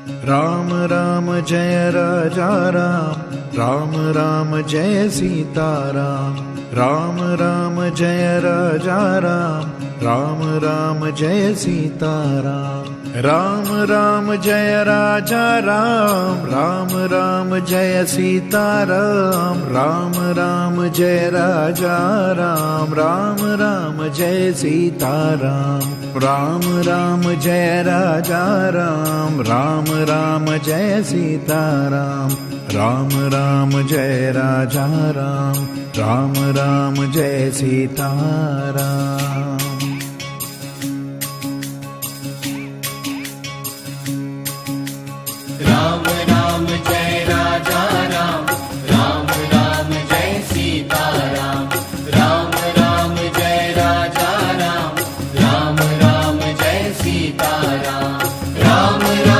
Ram Ram Jai Raja Ram, Ram Ram Jai Sita Ram, Ram Ram Jai Raja Ram, Ram Ram Jai Sita Ram, Ram Ram Jai Raja Ram, Ram Ram Jai Sita Ram, Ram Ram Jai Raja Ram, Ram Ram Jai Sita Ram, Ram Ram Jai Raja Ram, Ram Ram Jai Sita Ram, Ram Ram Jai Raja Ram, Ram Ram Jai Sita Ram.